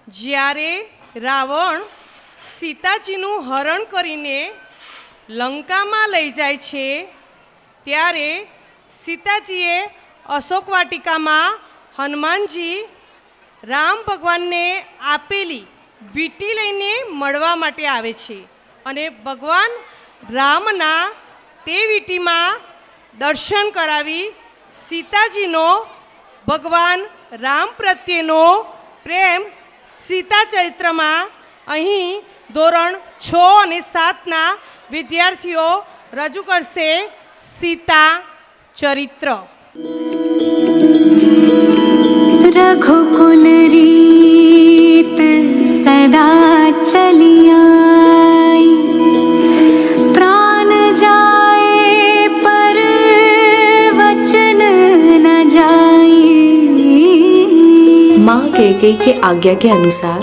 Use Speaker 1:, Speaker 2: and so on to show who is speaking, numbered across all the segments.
Speaker 1: જ્યારે રાવણ સીતાજીનું હરણ કરીને લંકામાં લઈ જાય છે ત્યારે સીતાજીએ અશોક વાટિકામાં હનુમાનજી રામ ભગવાનને આપેલી વીંટી લઈને મળવા માટે આવે છે અને ભગવાન રામના તે વીંટીમાં દર્શન કરાવી સીતાજીનો ભગવાન રામ પ્રત્યેનો પ્રેમ સીતા ચરિત્રમાં અહીં ધોરણ 6 અને 7ના વિદ્યાર્થીઓ રજૂ કરશે સીતા ચરિત્ર।
Speaker 2: रघुकुल रीत सदा चली आई, प्राण जाए पर वचन न जाए।
Speaker 3: माँ कैकेयी के आज्ञा के अनुसार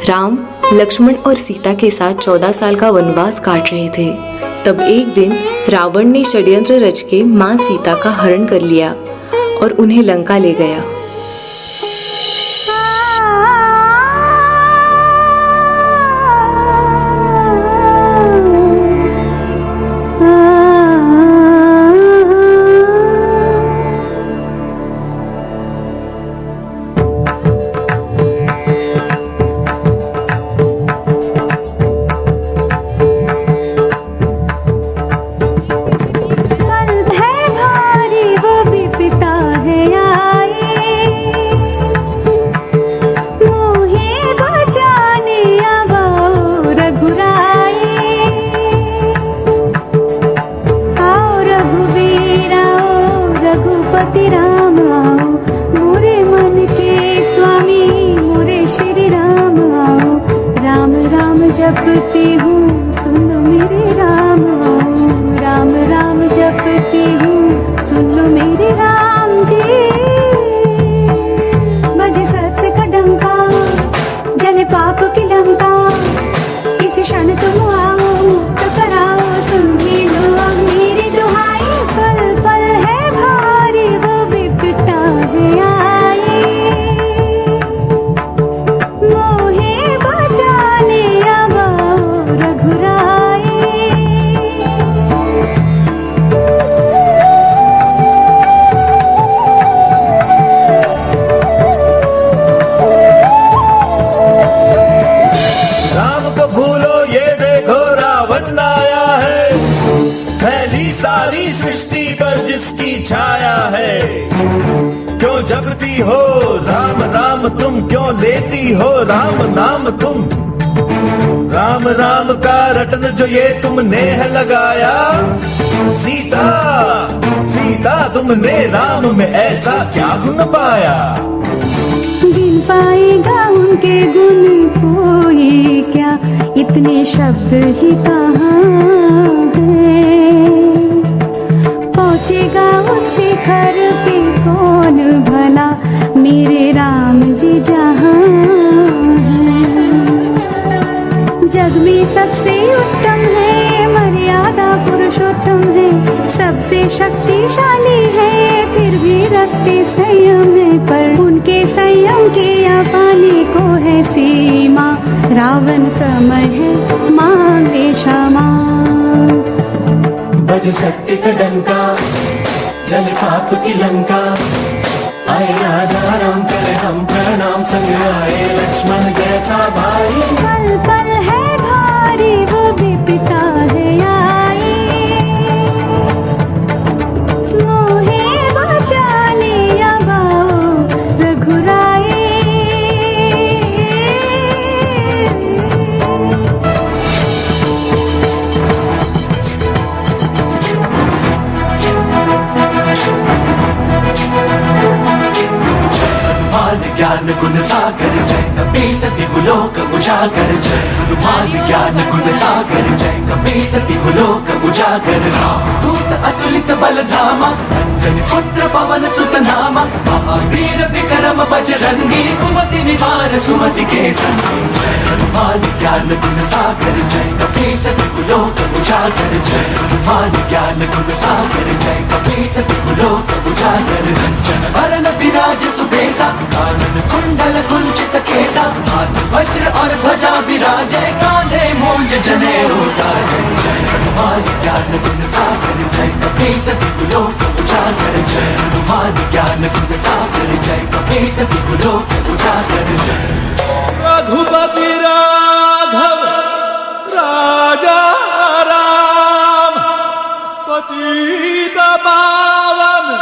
Speaker 3: राम लक्ष्मण और सीता के साथ 14 साल का वनवास काट रहे थे। तब एक दिन रावण ने षड्यंत्र रच के माँ सीता का हरण कर लिया और उन्हें लंका ले गया।
Speaker 2: जपती हूँ सुन लो मेरे राम, राम राम जपती हूँ सुन लो मेरे राम जी। बजे सत्य का डंका जले पाप की लंका, इसी क्षण तुम आओ तो कराओ सुन ही लो अब मेरी दुहाई। पल पल है भारी वो विपता है आई, मोहे बचाने
Speaker 4: सारी सृष्टि पर जिसकी छाया है। क्यों जपती हो राम राम तुम, क्यों लेती हो राम नाम तुम। राम राम का रटन जो ये तुमने है लगाया, सीता सीता तुमने राम में ऐसा क्या गुण पाया।
Speaker 2: गिन पाएगा उनके गुण कोई क्या, इतने शब्द ही कहाँ है। पहुँचेगा उस शिखर पे कौन भला मेरे राम जी जहाँ है। जग में सबसे उत्तम है, मर्यादा पुरुषोत्तम है, सबसे शक्तिशाली है, फिर भी रखते संयम है। पर उनके संयम के या पाने को है सीमा, रावण समय है मांगे क्षमा।
Speaker 4: बज सत्य का डंका जल पाप की लंका, आए राजा राम करे हम प्रणाम, संग आए लक्ष्मण जैसा भाई।
Speaker 2: पल पल है भारी वो विपता है आई, मोहे बचाने अब आओ रघुराई।
Speaker 4: ज्ञान गुण सागर जय कपी सति लोक
Speaker 5: उजागर जय हनुमान ज्ञान गुण सागर जय कपीसति लोक उजागर दूत अतुलित बल धामा अंजनी पुत्र पवन सुत नामा महावीर विक्रम बजरंगी कुमति निवार सुमति के संगी जय हनुमान ज्ञान गुण सागर जय कपीसति लोक उजागर जय हनुमान ज्ञान गुण सागर जय कपीसति लोक उजागर रंजन वरण विराज सुबेसा कानन कुंडल कुंचित केसा हाथ वज्र और ध्वजा विराजे कांधे मूंज जनेऊ साजे जय हनुमान ज्ञान गुण सागर जय कपीसति लोक उजागर जय हनुमान ज्ञान गुण सागर जय कपीसति लोक उजागर जय
Speaker 6: रघुपति राघव राजा राम पतित पावन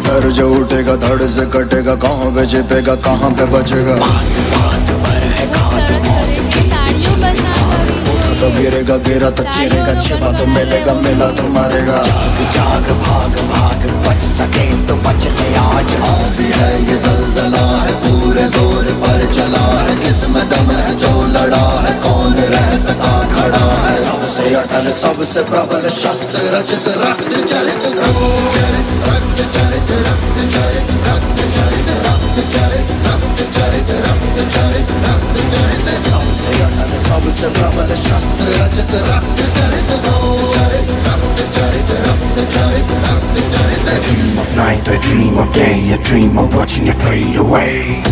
Speaker 7: सर जो उठेगा धड़ से कटेगा कहाँ पे छिपेगा कहाँ पे बचेगा उठा तो गिरेगा गिरा तो चिरेगा छिपा तो मिलेगा मिला तो मारेगा जाग भाग भाग बच सके तो बच ले आज भी है ये जलजला है पूरे जोर पर चला है किसमें दम है जो लड़ा है कौन रह सका खड़ा है सबसे अटल सबसे प्रबल शस्त्र रचित रक्त चरित रक्त चरित रक्त चरित रक्त चरित रक्त चरित रक्त चरित रक्त चरित रक्त चरित रक्त चरित सबसे अटल सबसे प्रबल शस्त्र रचित रक्त चरित चरित रक्त चरित रक्त चरित रक्त चरित
Speaker 5: I dream of night, I dream of day, I dream of watching you fade away.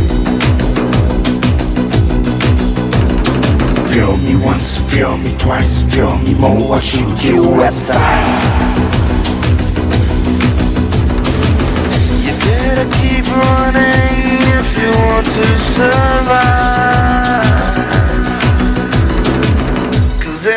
Speaker 5: Feel me once, feel me twice, feel me more, I'll shoot you aside. You better keep running if you want to survive. 'Cause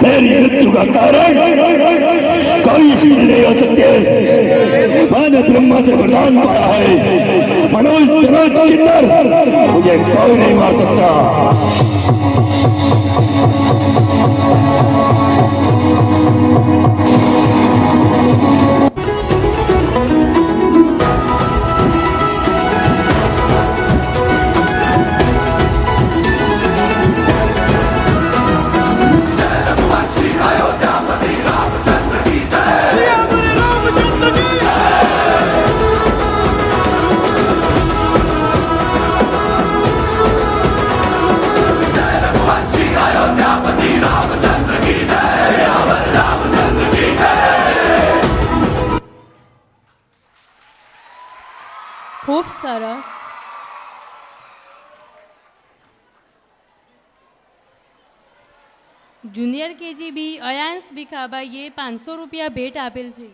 Speaker 8: मेरी मृत्यु का कारण कोई चीज नहीं हो सकती। मैंने ब्रह्मा से वरदान पाया है, मनोज तनोज किन्नर मुझे कोई नहीं मार सकता।
Speaker 9: સરસ. જુનિયર કેજીબી અયાંશ ભીખાભાઈએ 500 રૂપિયા ભેટ આપેલ છે.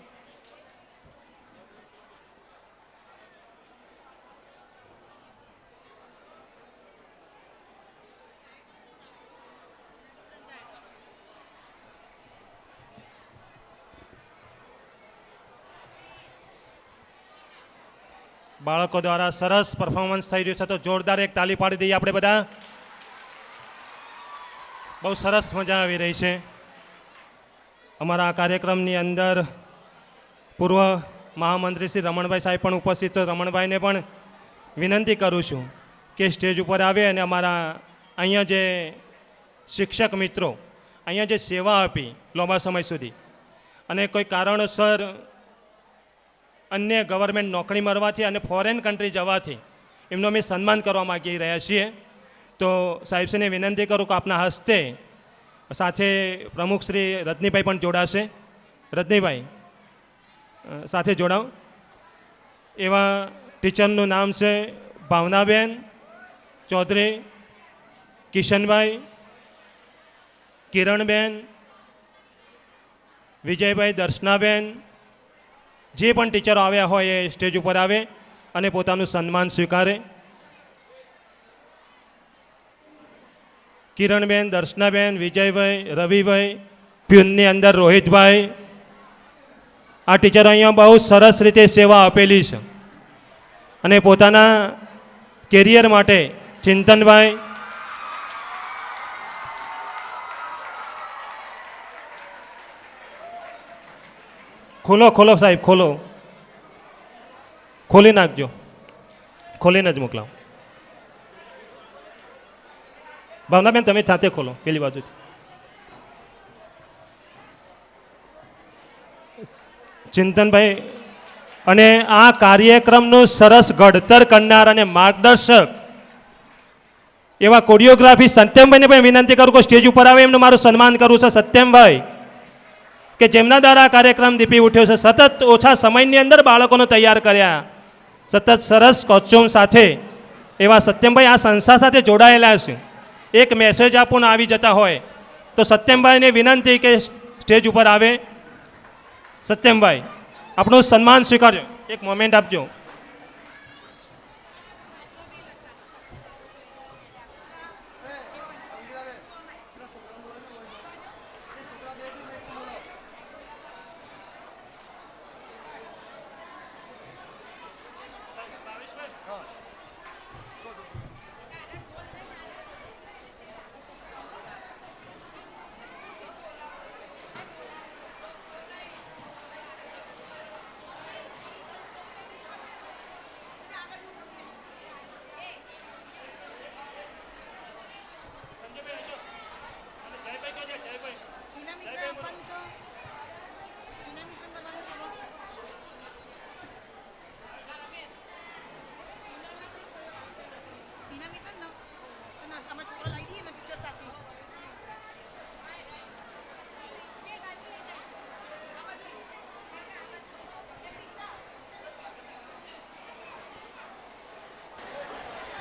Speaker 10: બાળકો દ્વારા સરસ પરફોર્મન્સ થઈ રહ્યું છે, તો જોરદાર એક તાલી પાડી દઈએ આપણે બધા. બહુ સરસ મજા આવી રહી છે. અમારા આ કાર્યક્રમની અંદર પૂર્વ મહામંત્રી શ્રી રમણભાઈ સાહેબ પણ ઉપસ્થિત છે. રમણભાઈને પણ વિનંતી કરું છું કે સ્ટેજ ઉપર આવે અને અમારા અહીંયા જે શિક્ષક મિત્રો અહીંયા જે સેવા આપી લાંબા સમય સુધી અને કોઈ કારણોસર અન્ય ગવર્મેન્ટ નોકરી મળવાથી અને ફોરેન કન્ટ્રી જવાથી એમનું અમે સન્માન કરવા માગી રહ્યા છીએ. તો સાહેબશ્રીને વિનંતી કરું કે આપના હસ્તે સાથે પ્રમુખ શ્રી રજનીભાઈ પણ જોડાશે. રજનીભાઈ સાથે જોડાવ. એવા ટીચરનું નામ છે ભાવનાબેન ચૌધરી, કિશનભાઈ, કિરણબેન, વિજયભાઈ, દર્શનાબેન. જે પણ ટીચરો આવ્યા હોય એ સ્ટેજ ઉપર આવે અને પોતાનું સન્માન સ્વીકારે. કિરણબેન, દર્શનાબેન, વિજયભાઈ, રવિભાઈ, પ્યુનની અંદર રોહિતભાઈ. આ ટીચરો અહીંયા બહુ સરસ રીતે સેવા આપેલી છે અને પોતાના કેરિયર માટે ચિંતનભાઈ, ખોલો ખોલો સાહેબ, ખોલો, ખોલી નાખજો, ખોલીને જ મોકલાવો. ભાવનાબેન તમે સાથે ખોલો પેલી બાજુથી. ચિંતનભાઈ અને આ કાર્યક્રમનું સરસ ઘડતર કરનાર અને માર્ગદર્શક એવા કોરિયોગ્રાફી સત્યમભાઈને પણ વિનંતી કરું કે સ્ટેજ ઉપર આવે એમનું મારું સન્માન કરવું છે. સત્યમભાઈ કે જેમના દ્વારા કાર્યક્રમ દીપી ઉઠ્યો છે. સતત ઓછા સમયની અંદર બાળકોને તૈયાર કર્યા, સતત સરસ કોસ્ચ્યુમ સાથે એવા સત્યમભાઈ આ સંસ્થા સાથે જોડાયેલા છે. એક મેસેજ આપોને આવી જતા હોય તો સત્યમભાઈને વિનંતી કે સ્ટેજ ઉપર આવે. સત્યમભાઈ આપણું સન્માન સ્વીકારજો, એક મોમેન્ટ આપજો.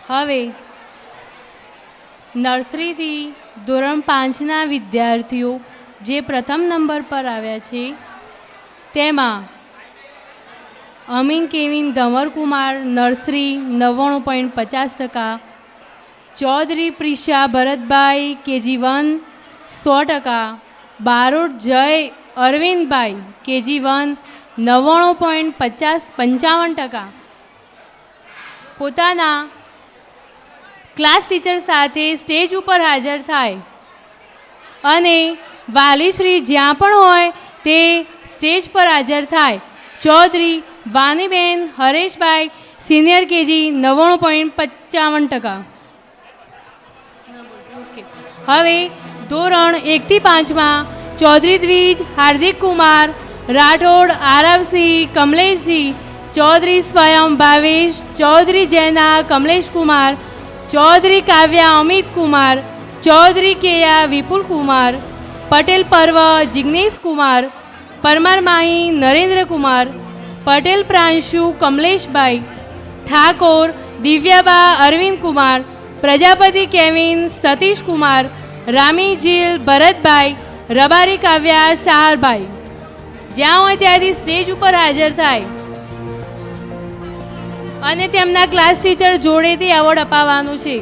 Speaker 9: હવે નર્સરીથી ધોરણ 5ના વિદ્યાર્થીઓ જે પ્રથમ નંબર પર આવ્યા છે તેમાં Amin Kevin Dhavarkumar nursery 99.50%, Chaudhary Prisha Bharatbhai KG1 100%, Barot Jay Arvindbhai KG1 99.55%. પોતાના ક્લાસ ટીચર સાથે સ્ટેજ ઉપર હાજર થાય અને વાલીશ્રી જ્યાં પણ હોય તે સ્ટેજ પર હાજર થાય. Chaudhary Vaniben Hareshbhai senior KG 99.55%. હવે ધોરણ 1 થી 5માં ચૌધરી દ્વિજ હાર્દિક કુમાર, રાઠોડ આરવસિંહ કમલેશજી, ચૌધરી સ્વયં ભાવેશ, ચૌધરી જૈના કમલેશ કુમાર, ચૌધરી કાવ્યા અમિત કુમાર, ચૌધરી કેયા વિપુલ કુમાર, પટેલ પર્વ જિગ્નેશ કુમાર, પરમાર માહી નરેન્દ્ર કુમાર, પટેલ પ્રાંશુ કમલેશભાઈ, ઠાકોર દિવ્યાબા અરવિંદ કુમાર, પ્રજાપતિ કેવિન સતીશ કુમાર, રામી જીલ ભરતભાઈ, રબારી કાવ્યા સહારભાઈ. જ્યાં હોય ત્યાંથી સ્ટેજ ઉપર હાજર થાય અને તેમના ક્લાસ ટીચર જોડેથી એવોર્ડ અપાવવાનું છે.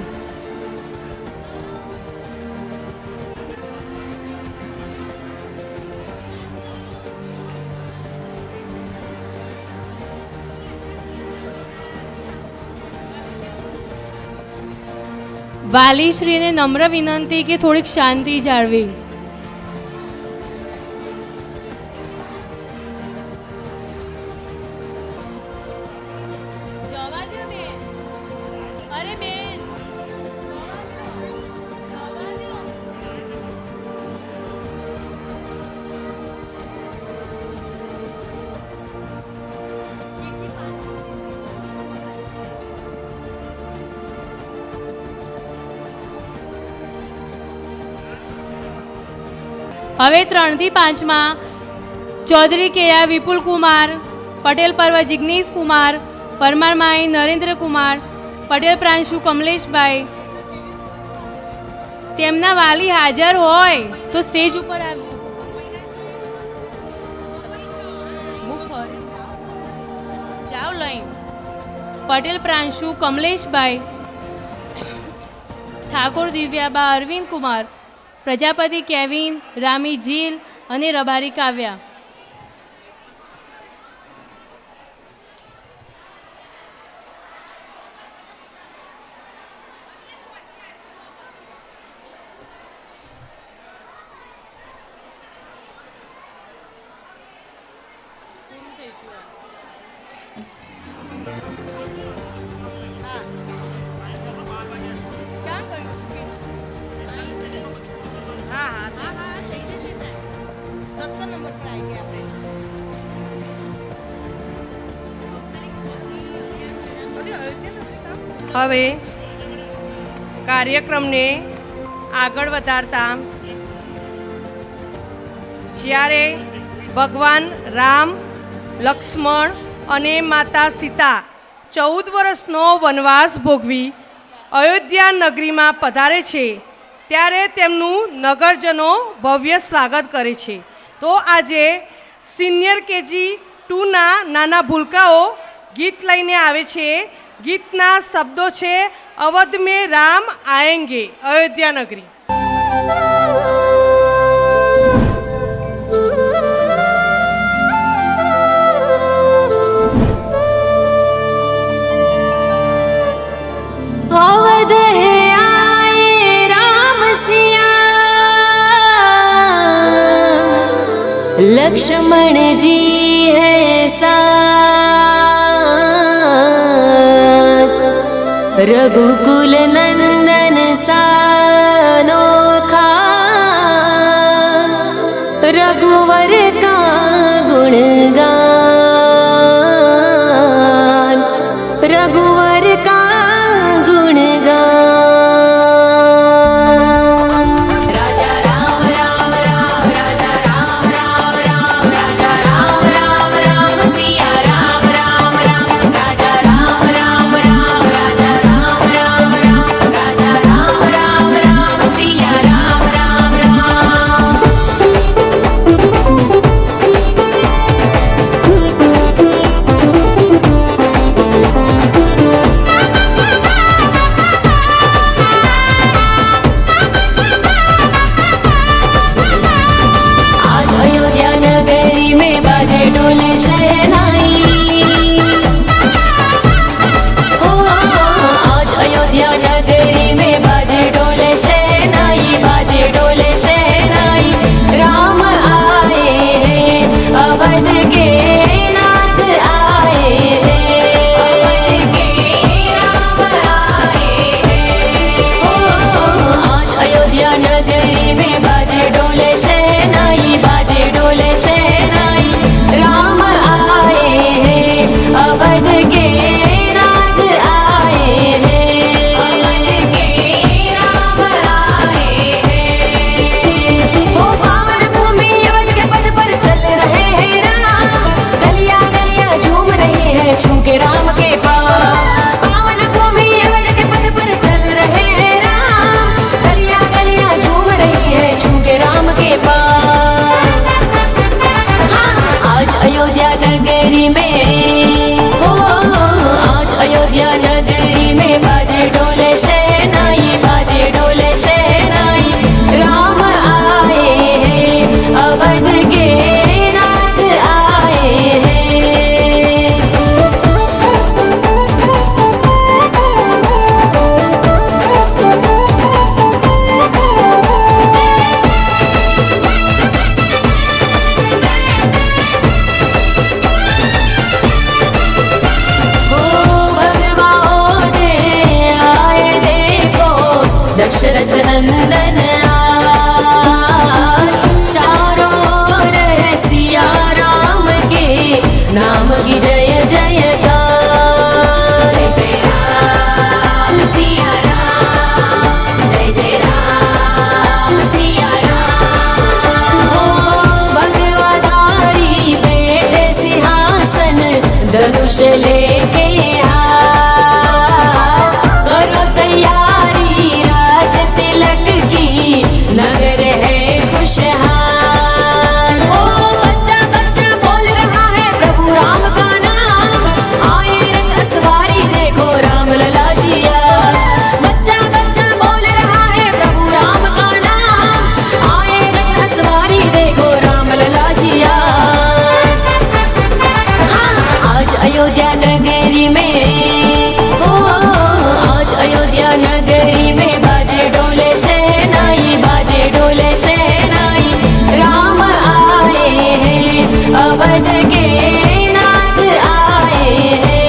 Speaker 9: વાલીશ્રીને નમ્ર વિનંતી કે થોડીક શાંતિ જાળવી. જવા દો બેન. અરે બેન, જવા દો. જવા દો. હવે 3 થી 5માં ચૌધરી કેયા વિપુલ કુમાર, પટેલ પર્વ જિગ્નેશ કુમાર, પરમાર માઈ નરેન્દ્ર કુમાર, પટેલ પ્રાંશુ કમલેશભાઈ. તેમના વાલી હાજર હોય તો સ્ટેજ ઉપર આવજો. જાઓ લઈને. પટેલ પ્રાંશુ કમલેશભાઈ, ઠાકોર દિવ્યાબા અરવિંદ કુમાર, પ્રજાપતિ કેવિન, રામી જીલ અને રબારી કાવ્યા.
Speaker 1: હવે કાર્યક્રમને આગળ વધારતા જ્યારે ભગવાન રામ, લક્ષ્મણ અને માતા સીતા 14 વર્ષનો વનવાસ ભોગવી અયોધ્યા નગરીમાં પધારે છે ત્યારે તેમનું નગરજનો ભવ્ય સ્વાગત કરે છે. તો આજે સિનિયર KG 2ના નાના ભૂલકાઓ ગીત લઈને આવે છે. ગીતના શબ્દો છે અવધ में राम आएंगे, अयोध्या नगरी.
Speaker 2: अवध है आए राम सिया, लक्ष्मण जी है साथ, रघुकुल नंदन सानोखा, रघुवर का गुणगान, रघुवर का दशरथ नंदन आज चारों ओर है सिया राम के नाम की जय जयकार। जय जय राम सिया राम, जय जय राम सिया राम। ओ भगवाधारी बैठे सिंहासन धनुष लेके हाथ, करो तैयारी राज तिलक की नगर है खुशहाल। ओ बच्चा बच्चा बोल रहा है प्रभु राम का नाम, आए रथ सवारी देखो राम लला जिया। बच्चा बच्चा बोल रहा है प्रभु राम का नाम, आए रथ सवारी देखो राम लला जिया। आज अयोध्या नगरी में, ओ आज अयोध्या नगरी में बाजे डोले शहनाई, बाजे डोले शहनाई। राम आए हैं, अवध के नाथ आए हैं।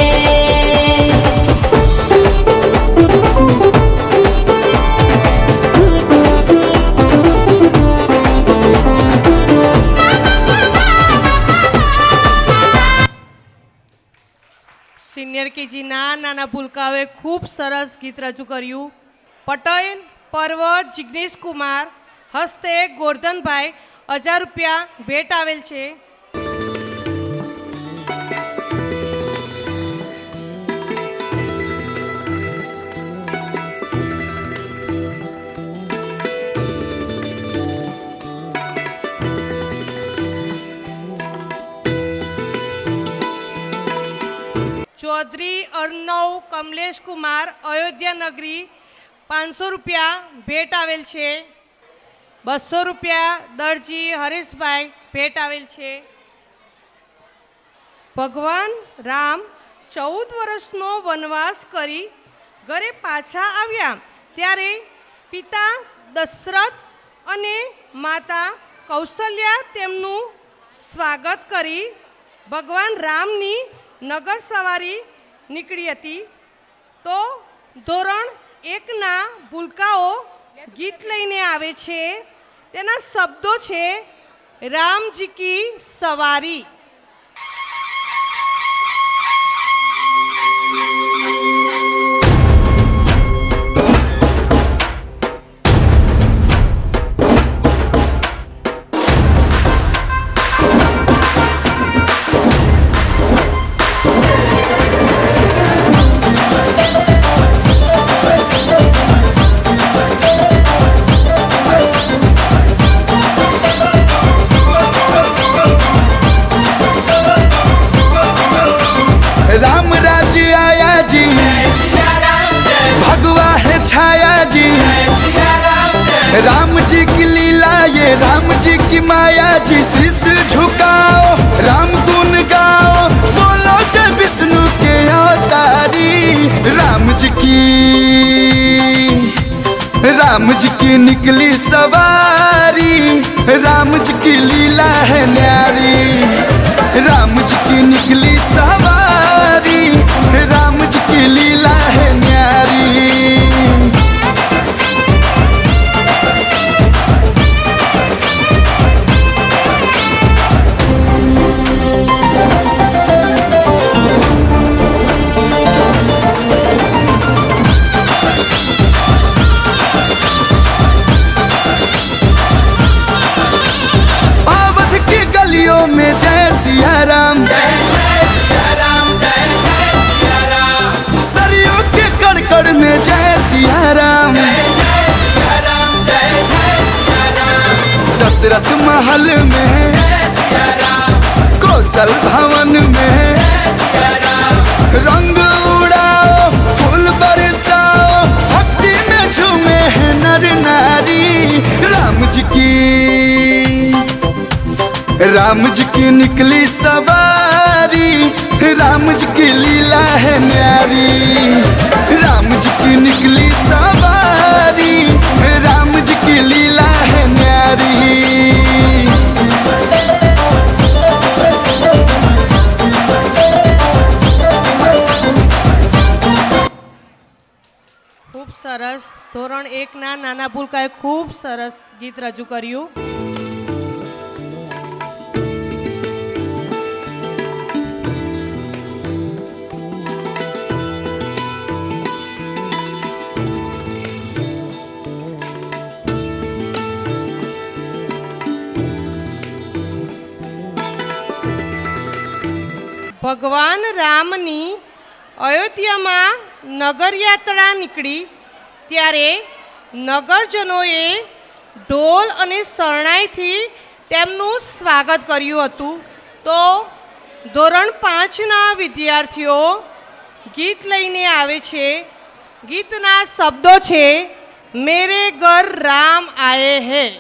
Speaker 1: સિનિયર કેજીના નાના ભૂલકાઓએ ખૂબ સરસ ગીત રજૂ કર્યું. પટેલ પર્વત જિગ્નેશ કુમાર હસ્તે ગોરધનભાઈ 1000 રૂપિયા ભેટ આવેલ છે. ચૌધરી અર્ણવ કમલેશ કુમાર અયોધ્યા નગરી 500 રૂપિયા ભેટ આવેલ છે. 200 રૂપિયા દરજી હરેશભાઈ ભેટ આવેલ છે. ભગવાન રામ 14 વર્ષનો વનવાસ કરી ઘરે પાછા આવ્યા ત્યારે પિતા દશરથ અને માતા કૌશલ્યા તેમનું સ્વાગત કરી ભગવાન રામની નગર સવારી નીકળી હતી. તો ધોરણ 1ના ભૂલકાઓ ગીત લઈને આવે છે. તેના શબ્દો છે રામજી કી સવારી.
Speaker 11: राम राज आया जी, भगवा है छाया जी। राम जी की लीला ये राम जी की माया जी। शीश झुकाओ राम गुण गाओ, बोलो जय विष्णु के अवतारी। राम जी की निकली सवारी, राम जी की लीला है न्यारी। राम जी की निकली सवारी, राम जी की लीला है न्यारी। अवध की गलियों में जय सिया राम, सरयू के कड़कड़ में जय सिया राम। दशरथ महल में, कौशल भवन में रंग उड़ाओ, फूल बरसाओ, भक्ति में झूमे हैं नर नारी। राम जी की निकली सवारी, राम जी की लीला है न्यारी। राम जी की निकली सवारी, राम जी की लीला है न्यारी।
Speaker 1: સરસ. ધોરણ 1ના નાના પુલકાએ ખૂબ સરસ ગીત રજૂ કર્યું. ભગવાન રામની અયોધ્યામાં નગરયાત્રા નીકળી ત્યારે નગરજનોએ ઢોલ અને શરણાઈથી તેમનું સ્વાગત કર્યું હતું. તો ધોરણ 5ના વિદ્યાર્થીઓ ગીત લઈને આવે છે. ગીતના શબ્દો છે મેરે ઘર રામ આયે હૈ.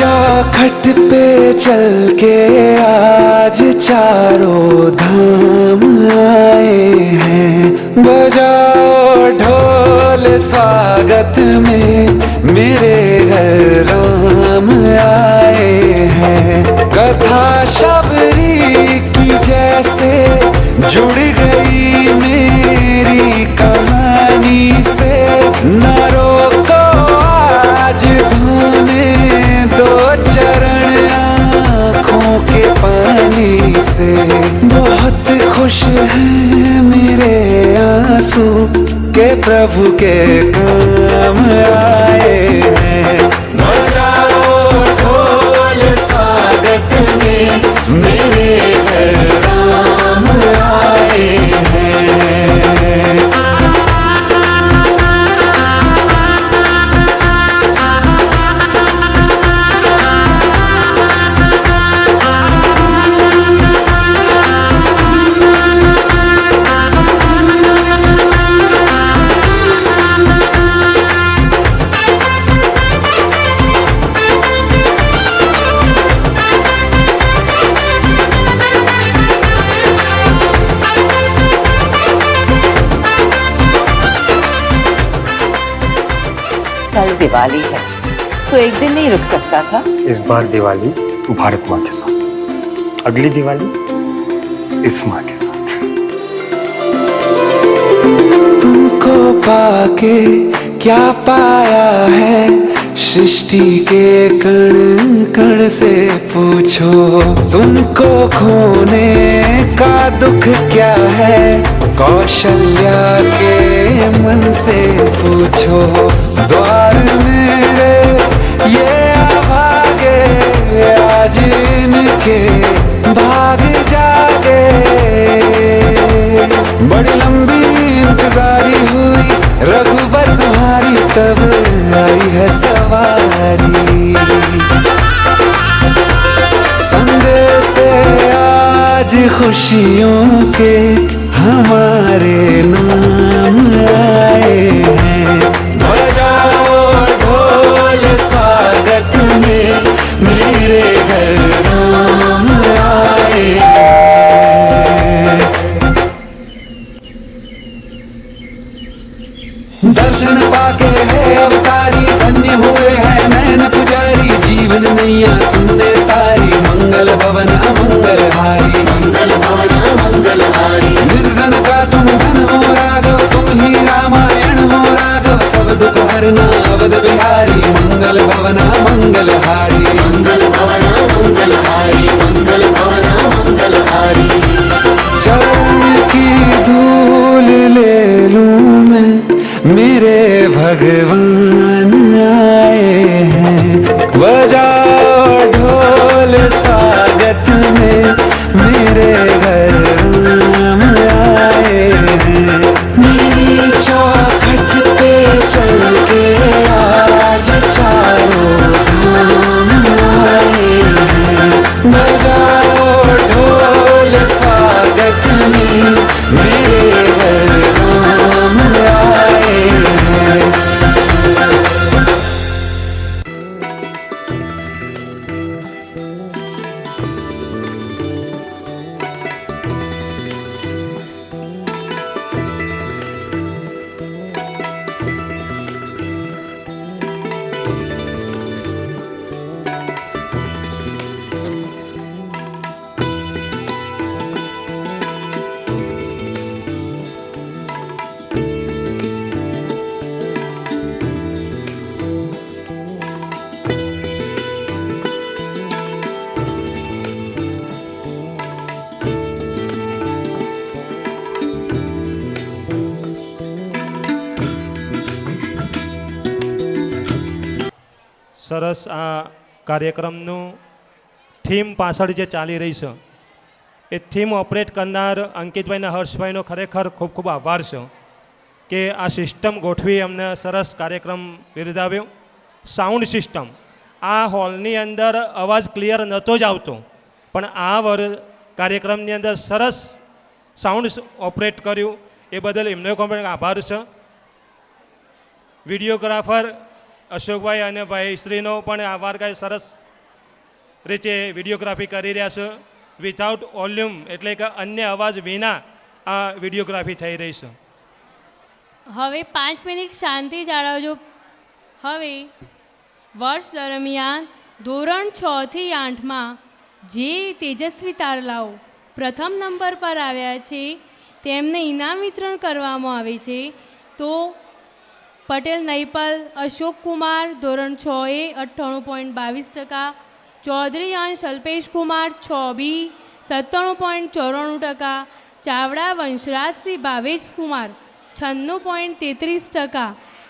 Speaker 11: चौखट पे चल के आज चारों धाम आए हैं. बजाओ ढोल स्वागत में मेरे घर राम आए हैं. कथा शबरी की जैसे जुड़ गई मेरी कहानी से. न रोको आज धोने दो चरण आँखों के पानी से. बहुत खुश हैं मेरे आंसू के प्रभु के काम आए हैं. बजाओ ढोल स्वागत में मेरे घर राम आए हैं.
Speaker 12: कल दिवाली है तो एक दिन नहीं रुक सकता था.
Speaker 13: इस बार दिवाली भारत माँ के साथ, अगली दिवाली इस माँ के साथ.
Speaker 11: तुमको पाके क्या पाया है सृष्टि के कण कण से पूछो. तुमको खोने का दुख क्या है कौशल्या के मन से पूछो. द्वार मेरे ये अभागे आज इनके भाग जागे. बड़ी लंबी इंतजारी हुई रघुबर तुम्हारी तब आई है सवारी. संदेश से आज खुशियों के हमारे नाम आए हैं. बजाओ ढोल स्वागत में मेरे घर राम आए हैं. दर्शन पाके है अवतारी धन्य हुए हैं नैन पुजारी. जीवन नैया तुमने तारी मंगल भवन अमंगल हारी. मंगल भवन अमंगल हारी. निर्धन का तुम धन हो राघव तुम ही रामायण हो राघव. सब दुख हरना अवध बिहारी मंगल भवन अमंगल हारी. मंगल भवन अमंगल हारी. मंगल भवन अमंगल हारी. चरण की धूल ले लूं मैं मेरे भगवान आए हैं. बजाओ ढोल स्वागत में मेरे घर राम आए हैं. मेरी चौखट पे चल के आज चारों धाम आए हैं. बजाओ ढोल स्वागत में मेरे घर राम आए हैं.
Speaker 10: સરસ આ કાર્યક્રમનું થીમ પાછળ જે ચાલી રહી છે એ થીમ ઓપરેટ કરનાર અંકિતભાઈના હર્ષભાઈનો ખરેખર ખૂબ ખૂબ આભાર છે કે આ સિસ્ટમ ગોઠવી અમને સરસ કાર્યક્રમ બિરદાવ્યો. સાઉન્ડ સિસ્ટમ, આ હોલની અંદર અવાજ ક્લિયર નહોતો જ આવતો, પણ આ કાર્યક્રમની અંદર સરસ સાઉન્ડ ઓપરેટ કર્યું, એ બદલ એમનો પણ આભાર છે. વિડીયોગ્રાફર અશોકભાઈ અને ભાઈશ્રીનો પણ આભાર, કાંઈ સરસ રીતે વિડીયોગ્રાફી કરી રહ્યા છે. વિથઆઉટ વોલ્યુમ એટલે કે અન્ય અવાજ વિના આ વિડીયોગ્રાફી થઈ રહી છે.
Speaker 9: હવે 5 મિનિટ શાંતિ જાળવજો. હવે વર્ષ દરમિયાન ધોરણ 6 થી 8માં જે તેજસ્વી તારલાઓ પ્રથમ નંબર પર આવ્યા છે તેમને ઇનામ વિતરણ કરવામાં આવે છે. તો પટેલ નૈપલ અશોક કુમાર ધોરણ 6A 98.22%, ચૌધરી અંશ અલ્પેશ કુમાર 6B 97.94%, ચાવડા વંશરાજસિંહ ભાવેશ કુમાર 96.33%,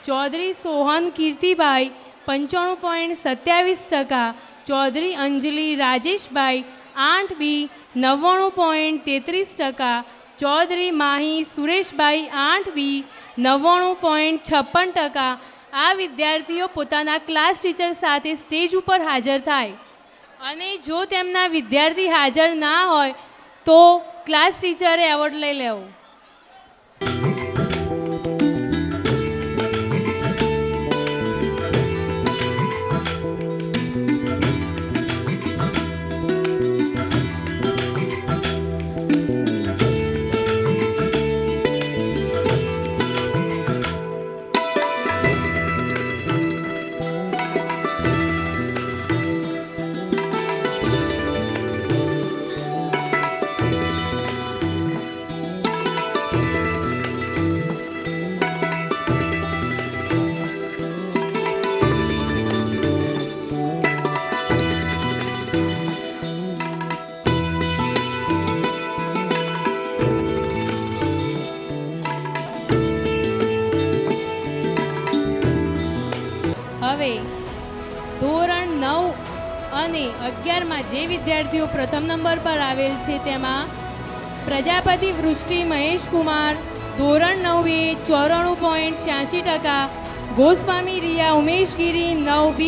Speaker 9: ચૌધરી સોહન કીર્તિભાઈ 95.27%, ચૌધરી અંજલિ રાજેશભાઈ 8B 99.33%, ચૌધરી માહી સુરેશભાઈ 8B 99.56%. આ વિદ્યાર્થીઓ પોતાના ક્લાસ ટીચર સાથે સ્ટેજ ઉપર હાજર થાય અને જો તેમના વિદ્યાર્થી હાજર ના હોય તો ક્લાસ ટીચરે એવોર્ડ લઈ લેવો. હવે ધોરણ 9 અને 11માં જે વિદ્યાર્થીઓ પ્રથમ નંબર પર આવેલ છે તેમાં પ્રજાપતિ વૃષ્ટિ મહેશ કુમાર ધોરણ 9A 94.86%, ગોસ્વામી રિયા ઉમેશગીરી 9B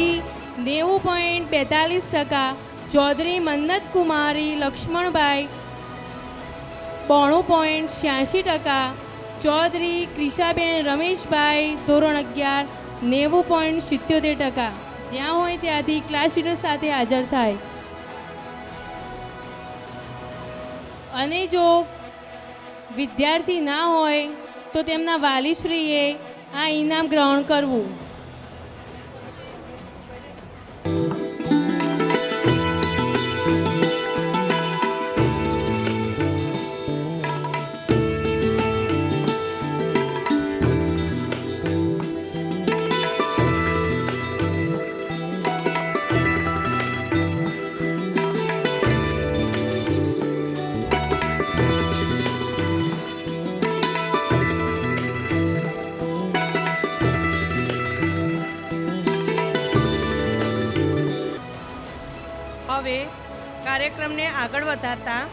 Speaker 9: 90.42%, ચૌધરી મન્નત કુમારી લક્ષ્મણભાઈ 92.86%, ચૌધરી ક્રિશાબેન રમેશભાઈ ધોરણ 11 90.77%. જ્યાં હોય ત્યાંથી ક્લાસ ટીચર સાથે હાજર થાય. અને જો વિદ્યાર્થી ના હોય તો તેમના વાલીશ્રીએ આ ઇનામ ગ્રહણ કરવું.
Speaker 1: હવે કાર્યક્રમને આગળ વધારતા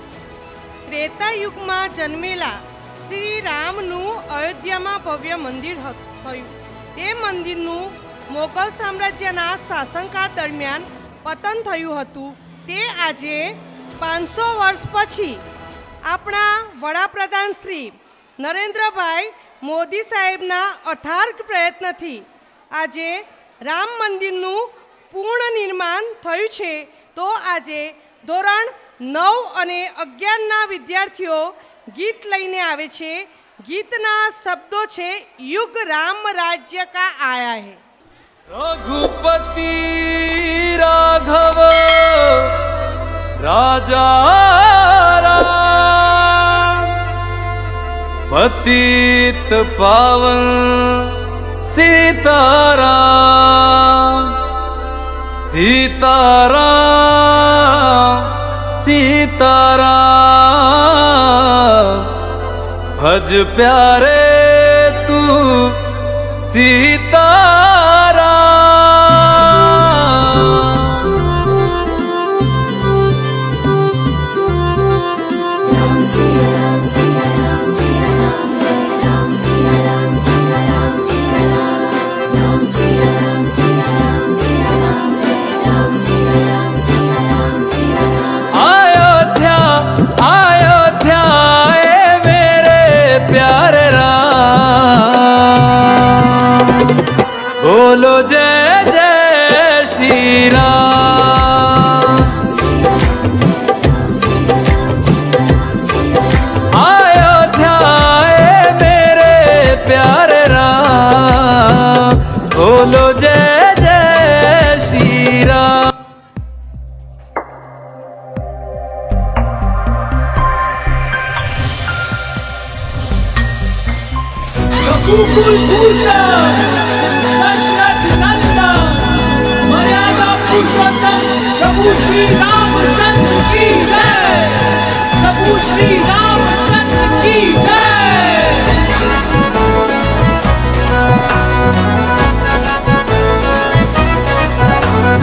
Speaker 1: ત્રેતા યુગમાં જન્મેલા શ્રી રામનું અયોધ્યામાં ભવ્ય મંદિર થયું. તે મંદિરનું મોગલ સામ્રાજ્યના શાસનકાળ દરમિયાન પતન થયું હતું. તે આજે 500 વર્ષ પછી આપણા વડાપ્રધાન શ્રી નરેન્દ્રભાઈ મોદી સાહેબના અથાગ પ્રયત્નથી આજે રામ મંદિરનું પૂર્ણ નિર્માણ થયું છે. તો આજે ધોરણ 9 અને 11ના વિદ્યાર્થીઓ ગીત લઈને આવે છે. ગીતના શબ્દો છે યુગ રામ રાજ્ય કા આયા હૈ.
Speaker 6: રઘુપતિ રાઘવ રાજા રામ પતિત પાવન સીતારામ સીતારામ સીતારામ ભજ પ્યારે તું સીતારામ राम। अयोध्या आए मेरे प्यारे राम, बोलो जय जय श्री राम।
Speaker 14: रघुकुल भूषण दशरथ नंदन मर्यादा पुरुषोत्तम प्रभु श्री रामचंद्र की जय, प्रभु श्री रामचंद्र की जय।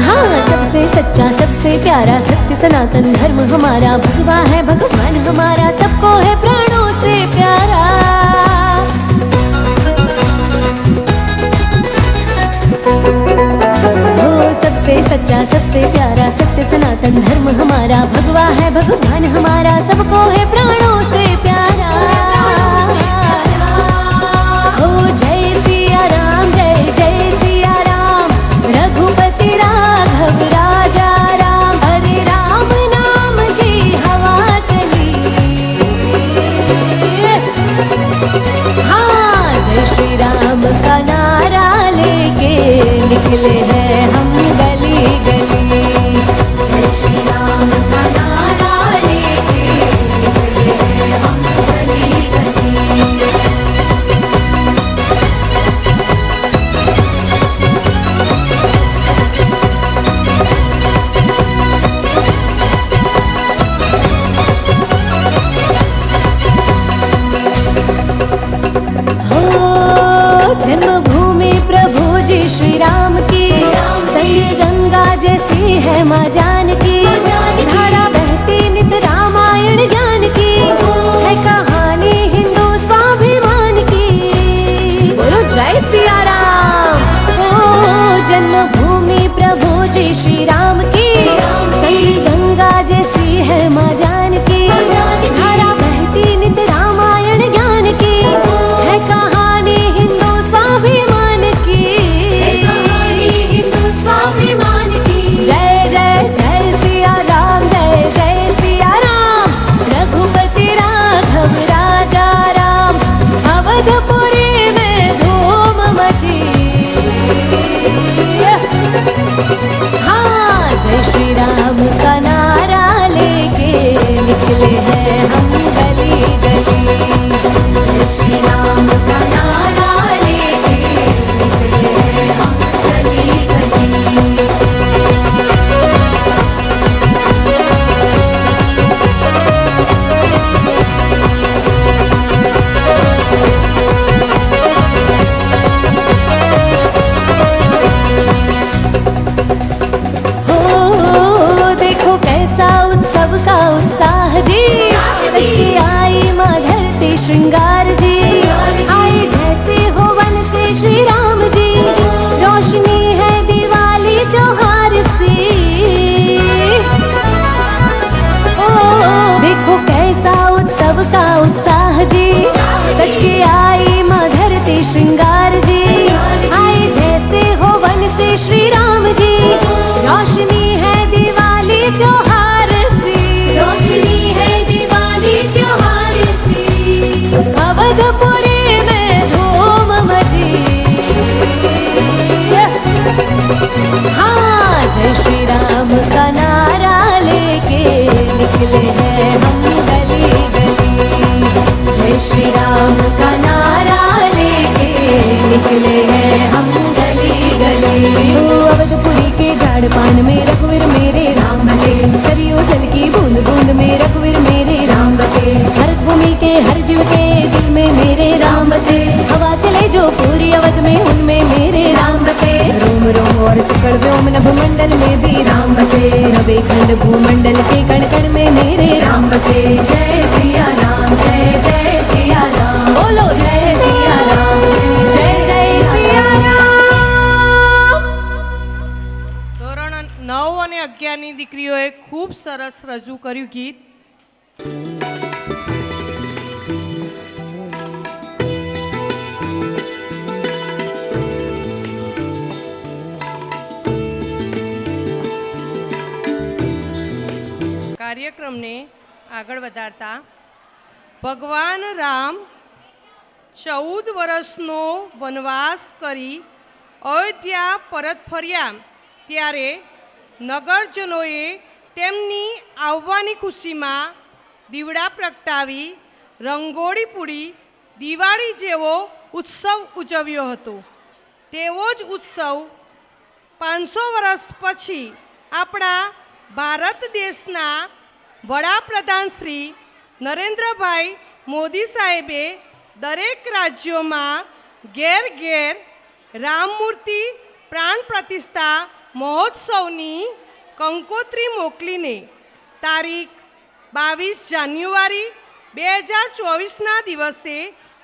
Speaker 2: हाँ, सबसे सच्चा सबसे प्यारा सत्य सनातन धर्म हमारा, भगवा है भगवान हमारा, सबको है प्राणों से प्यारा। सबसे सच्चा सबसे प्यारा सत्य सनातन धर्म हमारा, भगवा है भगवान हमारा, सबको है प्राणों से प्यारा। हो जय सिया राम, जय जय सिया राम, रघुपति राघव राजा राम। हरे राम नाम की हवा चली, हाँ जय श्री राम का नारा लेके निकले हैं हम गली गली। जय श्री राम का नारा लेके निकले हैं हम गली गली। हो जन्मभूमि प्रभु जी श्री राम की, सैन्य गंगा जैसी है माँ जानकी। धारा बहती नित रामायण ज्ञान की, है कहानी हिंदू स्वाभिमान की। बोलो जय सिया राम। ओ जन्मभूमि प्रभु जी श्री राम की, सैन्य गंगा जैसी है माँ जानकी। धारा बहती नित रामायण ज्ञान की, है कहानी हिंदू स्वाभिमान की। स्वाभिमान की। जय जय जय सिया राम, जय जय सिया राम, रघुपति राघव राजा राम। अवधपुरी में धूम मची, हाँ जय श्री राम का नारा लेके निकले हैं हम गली गली। जय श्री राम का नारा लेके निकले हैं हम गली गली। हो देखो कैसा उत्सव का उत्साह जी, सज के आई माँ धरती श्रृंगार जी। आए जैसे हो वन से श्री राम जी, रोशनी है दिवाली त्योहार सी। ओ देखो कैसा उत्सव का उत्साह जी, सज के आई माँ धरती श्रृंगार जी। आए जैसे हो वन से श्री राम जी, रोशनी है दिवाली त्योहार सी। रोशनी है दिवाली त्योहार सी। अवधपुरी में धूम मची, हाँ जय श्री राम का नारा लेके निकले हैं हम गली गली। जय श्री राम का नारा लेके निकले हैं हम गली गली। अवधपुरी के झाड़ पान में रघुवीर मेरे राम बसे, सरयू जल की बूंद बूंद में रघुवीर मेरे राम बसे। भरत भूमि के हर जीव के दिल में मेरे राम बसे, हवा चले जो पूरी अवध में उनमें मेरे राम बसे। रोम रोम और सकड़ व्योम नभ मंडल में भी राम बसे, नवे खंड भूमंडल के कण कण में मेरे राम बसे। जय सिया राम, जय जय सिया राम, बोलो जय सिया राम, जय जय सिया राम।
Speaker 1: ધોરણ 9 અને 11ની દીકરીઓએ ખૂબ સરસ રજૂ કર્યું ગીત. કાર્યક્રમને આગળ વધારતા ભગવાન રામ 14 વર્ષનો વનવાસ કરી અયોધ્યા પરત ફર્યા ત્યારે નગરજનોએ તેમની આવવાની ખુશીમાં દીવડા પ્રગટાવી રંગોળી પૂરી દિવાળી જેવો ઉત્સવ ઉજવ્યો હતો. તેવો જ ઉત્સવ 500 વર્ષ પછી આપણા ભારત દેશના વડાપ્રધાન શ્રી નરેન્દ્રભાઈ મોદી સાહેબે દરેક રાજ્યોમાં ઘેર ઘેર રામમૂર્તિ પ્રાણ પ્રતિષ્ઠા મહોત્સવની કંકોત્રી મોકલીને તારીખ 22 જાન્યુઆરી 2024ના દિવસે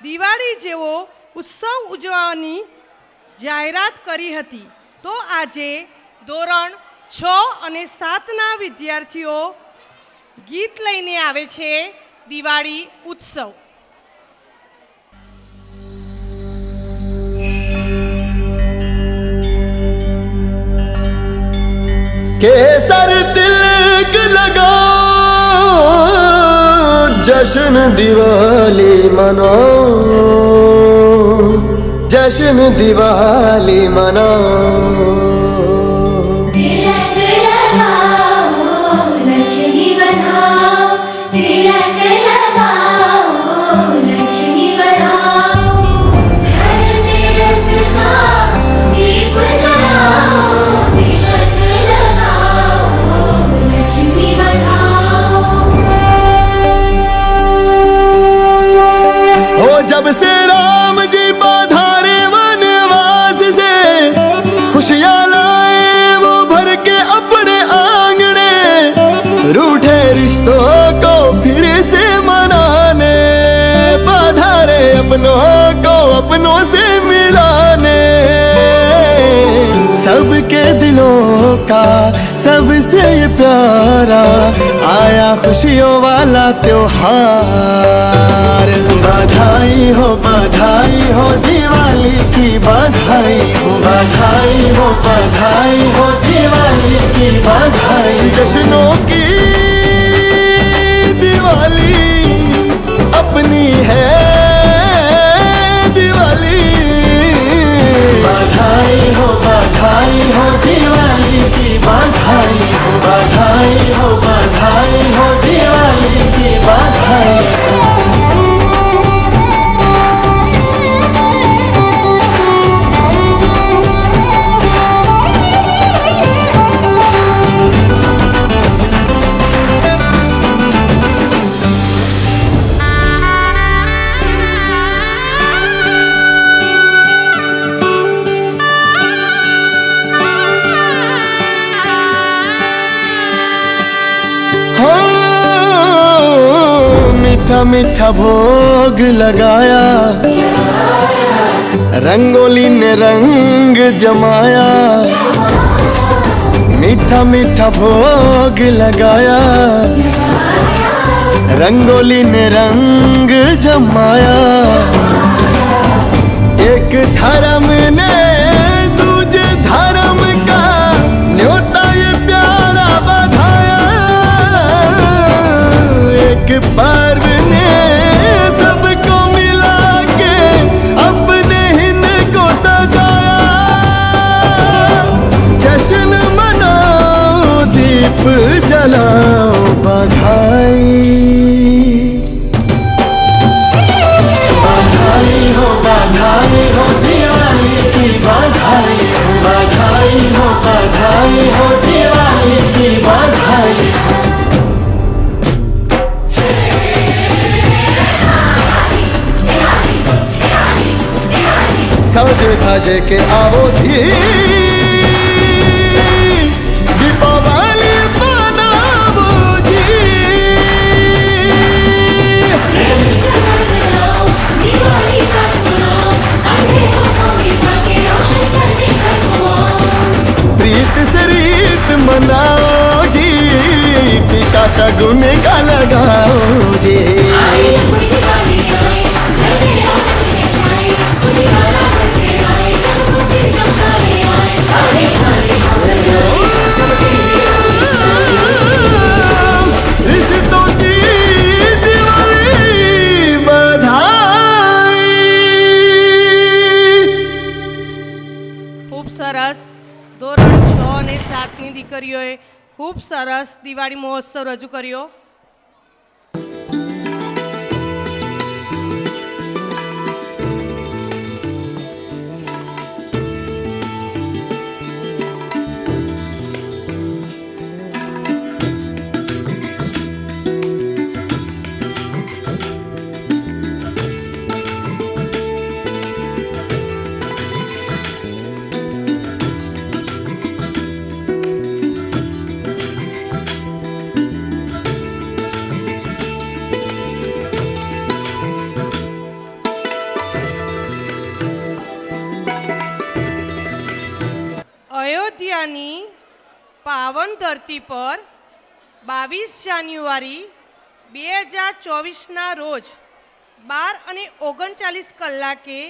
Speaker 1: દિવાળી જેવો ઉત્સવ ઉજવવાની જાહેરાત કરી હતી. તો આજે ધોરણ 6 અને 7ના વિદ્યાર્થીઓ ગીત લઈને આવે છે દિવાળી ઉત્સવ.
Speaker 11: केसर तिलक लगाओ जश्न दिवाली मनाओ जश्न दिवाली मनाओ
Speaker 2: तिलक लगाओ लक्ष्मी बनाओ तिलक लगाओ लक्ष्मी बनाओ घर में रस का दीप जलाओ तिलक लगाओ लक्ष्मी बनाओ.
Speaker 11: हो जब से राम जी पधारे वनवास से खुशियाँ लाए वो भर के अपने आंगने रूठे रिश्तों को फिर से मनाने पधारे अपनों को अपनों से मिलाने सबके दिलों का सबसे प्यारा आया खुशियों वाला त्योहार. बधाई हो दिवाली की बधाई हो दिवाली की बधाई. जश्नों की दिवाली अपनी है दिवाली. बधाई हो दिवाली की बधाई हो दिवाली की बधाई. मीठा मीठा भोग लगाया रंगोली ने रंग जमाया. मीठा मीठा भोग लगाया रंगोली ने रंग जमाया. एक धर्म ने दूजे धर्म का न्योता ये प्यारा बधाया. एक पर्व ने सबको मिला के अपने हिंद को सजाया. जश्न मनाओ दीप जलाओ बधाई हो दिवाली की बधाई हो दिवाली की बधाई. साजे धाजे के आवो जी दीपावली मनावो जी. प्रीत से रीत मनाओ जी टीका शगुन का लगाओ जी.
Speaker 1: ધોરણ 6 અને 7ની દીકરીઓએ ખૂબ સરસ દિવાળી મહોત્સવ રજૂ કર્યો. અયોધ્યાની પાવન ધરતી પર 22 જાન્યુઆરી 2024ના રોજ 12:39 કલાકે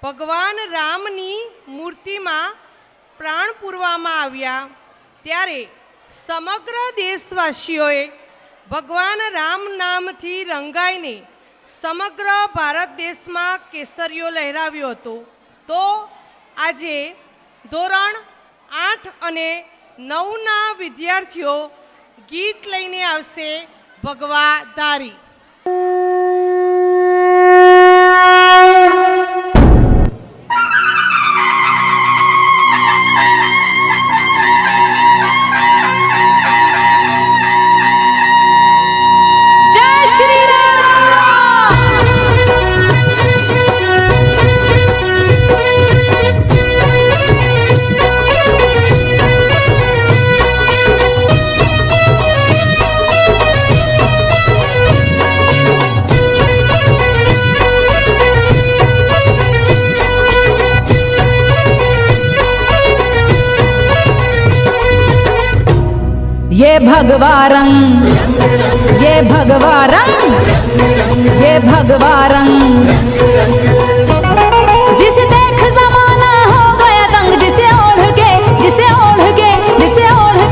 Speaker 1: ભગવાન રામની મૂર્તિમાં પ્રાણ પૂરવામાં આવ્યા. ત્યારે સમગ્ર દેશવાસીઓએ ભગવાન રામ નામથી રંગાઈને સમગ્ર ભારત દેશમાં કેસરીઓ લહેરાવ્યો હતો. તો આજે ધોરણ 8 અને 9ના વિદ્યાર્થીઓ ગીત લઈને આવશે ભગવા ધારી.
Speaker 2: ये भगवा रंग, ये भगवा रंग, ये भगवा रंग, जिसे देख जमाना हो गया दंग, जिसे ओढ़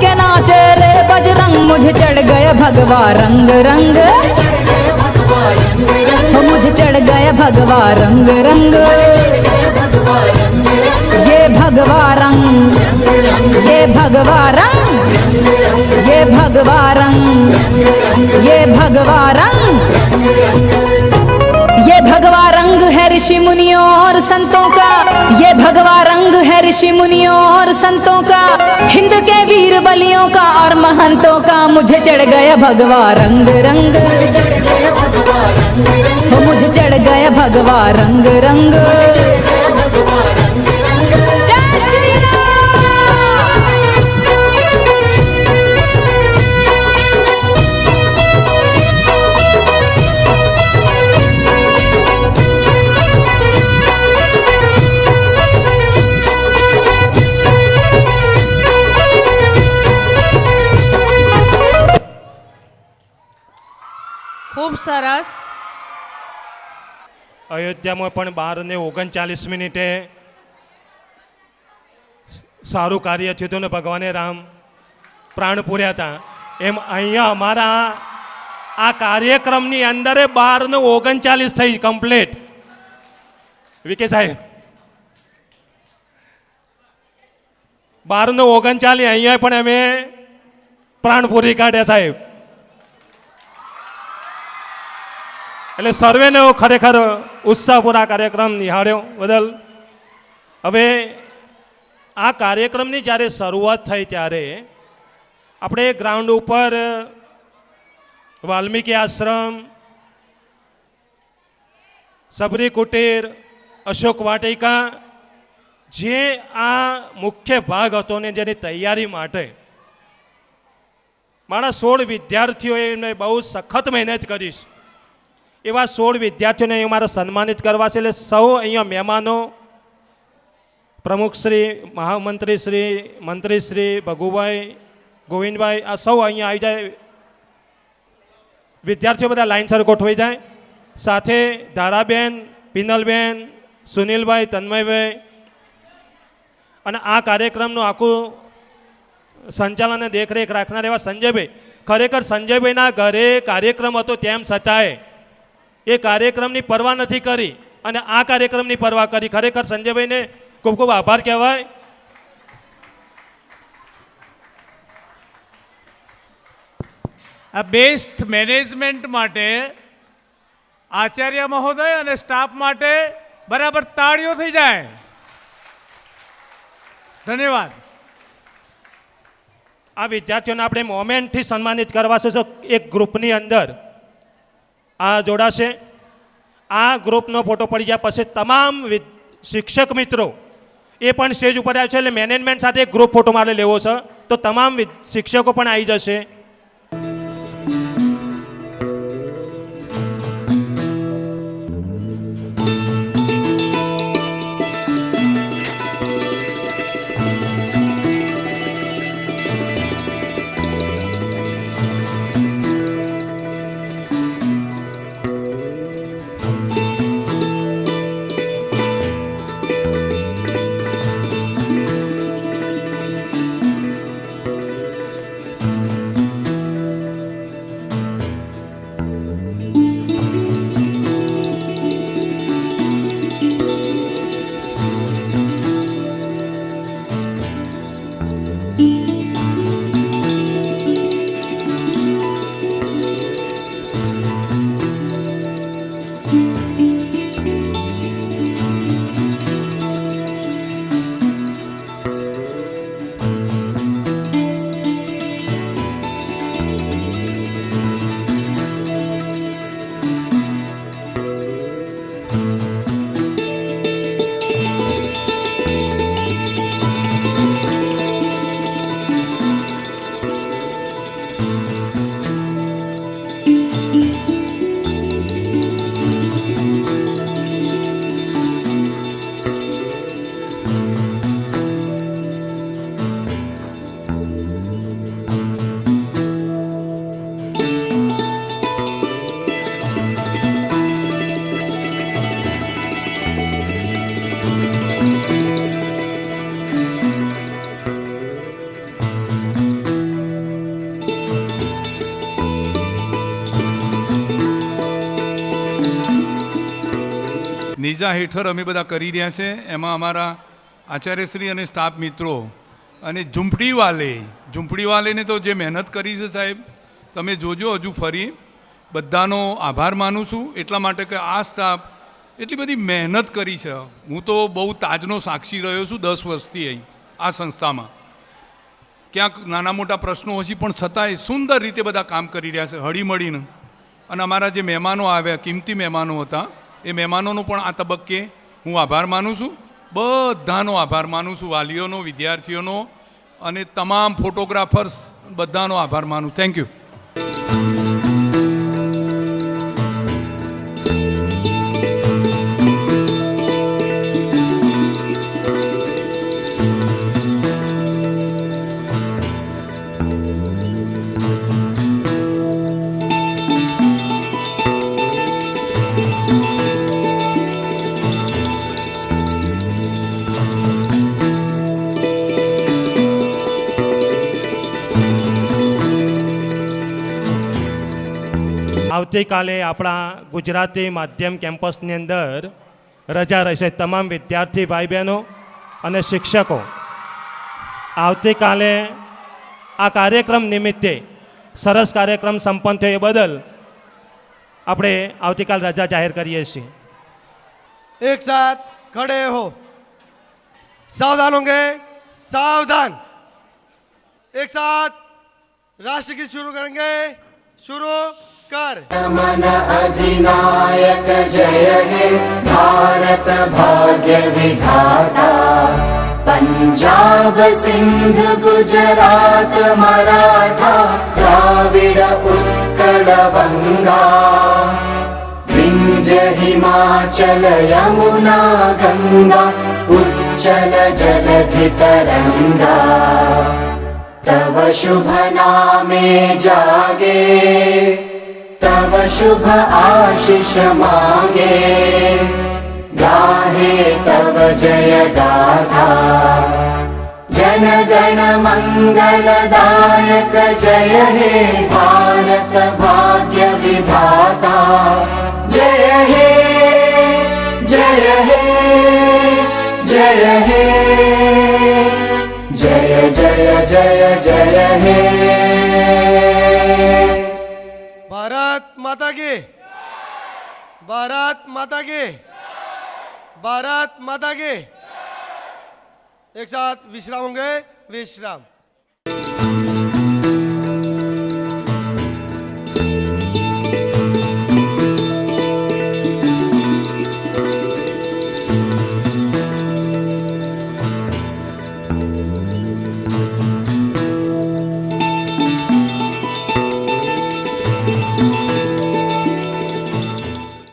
Speaker 2: के नाचे रे बजरंग. मुझे चढ़ गया भगवा रंग रंग, मुझे चढ़ गया भगवा रंग रंग. ये भगवा रंग, ये भगवा रंग, ये भगवा रंग, ये भगवा रंग, ये भगवा रंग है ऋषि मुनियों और संतों का. ये भगवा रंग है ऋषि मुनियों और संतों का, हिंद के वीर बलियों का और महंतों का. मुझे चढ़ गया भगवा रंग रंग, मुझे चढ़ गया भगवा रंग रंग. जय श्री
Speaker 1: ખૂબ સરસ.
Speaker 10: અયોધ્યામાં પણ 12:39 સારું કાર્ય થયું હતું ને ભગવાને રામ પ્રાણ પૂર્યા હતા. એમ અહીંયા અમારા આ કાર્યક્રમની અંદર 12:39 થઈ કમ્પ્લીટ. વિકે સાહેબ 12:39 અહીંયા પણ અમે પ્રાણ પૂરી કાઢ્યા સાહેબ. એટલે સર્વેનો ખરેખર ઉત્સાહપૂર્ણ કાર્યક્રમ નિહાળ્યો બદલ. હવે આ કાર્યક્રમની જ્યારે શરૂઆત થઈ ત્યારે આપણે ગ્રાઉન્ડ ઉપર વાલ્મીકી આશ્રમ, સબરી કુટીર, અશોક વાટિકા જે આ મુખ્ય ભાગ હતો ને જેની તૈયારી માટે મારા 16 વિદ્યાર્થીઓએ એમને બહુ સખત મહેનત કરીશ. એવા 16 વિદ્યાર્થીઓને અહીં મારે સન્માનિત કરવા છે. એટલે સૌ અહીંયા મહેમાનો, પ્રમુખશ્રી, મહામંત્રીશ્રી, મંત્રીશ્રી, ભગુભાઈ, ગોવિંદભાઈ, આ સૌ અહીંયા આવી જાય. વિદ્યાર્થીઓ બધા લાઇનસર ગોઠવાઈ જાય. સાથે ધારાબેન, પિનલબેન, સુનિલભાઈ, તન્મયભાઈ અને આ કાર્યક્રમનું આખું સંચાલન અને દેખરેખ રાખનાર એવા સંજયભાઈ. ખરેખર સંજયભાઈના ઘરે કાર્યક્રમ હતો તેમ છતાંય એ કાર્યક્રમની પરવા નથી કરી અને આ કાર્યક્રમની પરવા કરી. ખરેખર સંજયભાઈને ખૂબ ખૂબ આભાર કહેવાય.
Speaker 14: આ બેસ્ટ મેનેજમેન્ટ માટે આચાર્ય મહોદય અને સ્ટાફ માટે બરાબર તાળીઓ થઈ જાય. ધન્યવાદ.
Speaker 10: આ વિદ્યાર્થીઓને આપણે મોમેન્ટથી સન્માનિત કરવા છે. એક ગ્રુપની અંદર આ જોડાશે. આ ગ્રુપનો ફોટો પડી જાય પછી તમામ શિક્ષક મિત્રો એ પણ સ્ટેજ ઉપર આવે છે. એટલે મેનેજમેન્ટ સાથે એક ગ્રુપ ફોટો મારે લેવો છે તો તમામ શિક્ષકો પણ આવી જશે.
Speaker 15: નીજા હેઠળ અમે બધા કરી રહ્યા છે. એમાં અમારા આચાર્યશ્રી અને સ્ટાફ મિત્રો અને ઝૂંપડીવાલેને તો જે મહેનત કરી છે સાહેબ, તમે જોજો. હજુ ફરી બધાનો આભાર માનું છું એટલા માટે કે આ સ્ટાફ એટલી બધી મહેનત કરી છે. હું તો બહુ તાજનો સાક્ષી રહ્યો છું 10 વર્ષથી અહીં આ સંસ્થામાં. ક્યાંક નાના મોટા પ્રશ્નો હશે પણ છતાંય સુંદર રીતે બધા કામ કરી રહ્યા છે હળીમળીને. અને અમારા જે મહેમાનો આવ્યા, કિંમતી મહેમાનો હતા, એ મહેમાનોનો પણ આ તબક્કે હું આભાર માનું છું. બધાનો આભાર માનું છું, વાલીઓનો, વિદ્યાર્થીઓનો અને તમામ ફોટોગ્રાફર્સ બધાનો આભાર માનું. Thank you.
Speaker 10: આવતીકાલે આપણા ગુજરાતી માધ્યમ કેમ્પસની અંદર રજા રહેશે. તમામ વિદ્યાર્થી ભાઈ બહેનો અને શિક્ષકો આવતીકાલે આ કાર્યક્રમ નિમિત્તે સરસ કાર્યક્રમ સંપન્ન થયો એ બદલ આપણે આવતીકાલ રજા જાહેર કરીએ છીએ.
Speaker 16: एक साथ खड़े हो, सावधान होंगे, सावधान. एक साथ राष्ट्र गीत शुरू करेंगे. शुरू कर.
Speaker 5: मन अधिनायक जय हे भारत भाग्य विधाता. पंजाब सिंध गुजरात मराठा द्राविड उत्कल बंगा. विंध्य हिमाचल यमुना गंगा उच्चल जलधि तरंगा. तव शुभ नामे जागे, तव शुभ आशीष मांगे. गाहे तव जय गाथा. जन गण मंगलदायक जय हे भारत भाग्य विधाता. जय हे जय हे जय हे जय जय जय जय हे.
Speaker 16: भारत माता की, भारत माता की, भारत माता की। एक साथ विश्राम होंगे, विश्राम।